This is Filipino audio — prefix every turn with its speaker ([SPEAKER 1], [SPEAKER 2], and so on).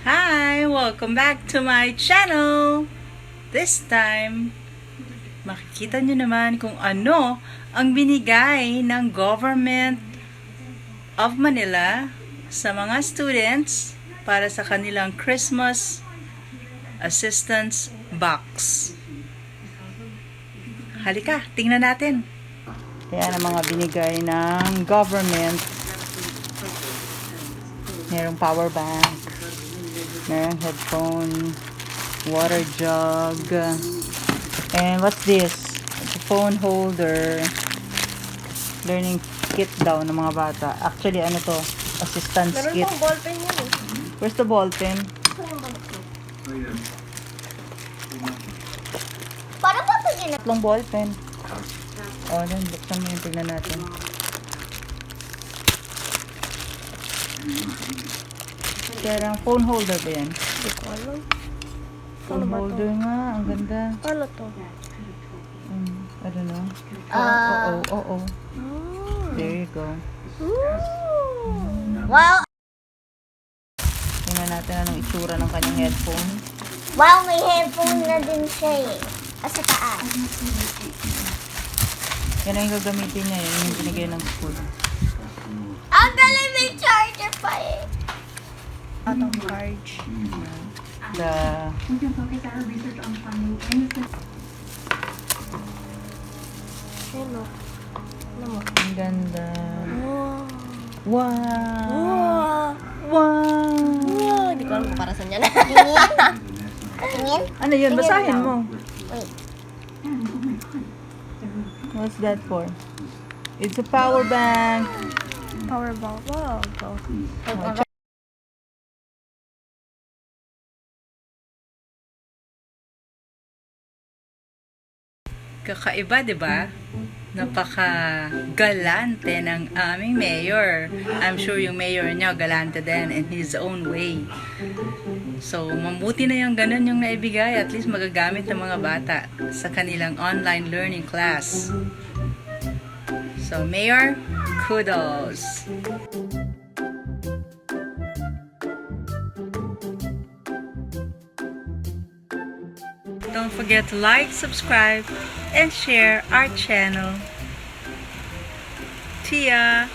[SPEAKER 1] Hi! Welcome back to my channel! This time, makikita nyo naman kung ano ang binigay ng Government of Manila sa mga students para sa kanilang Christmas Assistance Box. Halika, tingnan natin. Yan ang mga binigay ng government. Merong power bank, merong headphone, water jug, and what's this? It's a phone holder. Learning kit daw ng mga bata. Actually, ano to? Assistance
[SPEAKER 2] Meron
[SPEAKER 1] kit.
[SPEAKER 2] pang ballpen yun eh.
[SPEAKER 1] Where's the ball pen?
[SPEAKER 2] Para ba ito gina?
[SPEAKER 1] Tatlong ball pen. O, then, buksan mo yung tignan natin. Kaya phone holder ba yan?
[SPEAKER 2] Hindi ko alam.
[SPEAKER 1] Phone
[SPEAKER 2] Ano ba
[SPEAKER 1] holder nga. Ang ganda.
[SPEAKER 2] Ano to?
[SPEAKER 1] I don't know. Oo. There you go.
[SPEAKER 2] Wow!
[SPEAKER 1] Tingnan natin anong itsura ng kanyang headphone.
[SPEAKER 2] Wow, may headphone na din siya eh. Sa taas.
[SPEAKER 1] Yan ang gagamitin niya. Yan yung binigay ng school.
[SPEAKER 2] Ang galing, may charger pa eh.
[SPEAKER 1] Atong charge. The...
[SPEAKER 3] We can focus our research on finding innocent.
[SPEAKER 2] Ano? Ano mo?
[SPEAKER 1] Ang ganda.
[SPEAKER 2] Wow!
[SPEAKER 1] Wow!
[SPEAKER 2] Wow!
[SPEAKER 1] Wow!
[SPEAKER 2] Hindi ko alam kung para saan yan. Tingin? Tingin?
[SPEAKER 1] Ano yun? Basahin mo.
[SPEAKER 2] Wait.
[SPEAKER 1] What's that for? It's a power bank.
[SPEAKER 2] Power bank. Wow.
[SPEAKER 1] Kakaiba, di ba? Napaka-galante ng aming mayor. I'm sure yung mayor niya galante din in his own way. So, mabuti na yung ganun yung naibigay. At least magagamit ng mga bata sa kanilang online learning class. So, mayor, kudos! Don't forget to like, subscribe, and share our channel. See ya!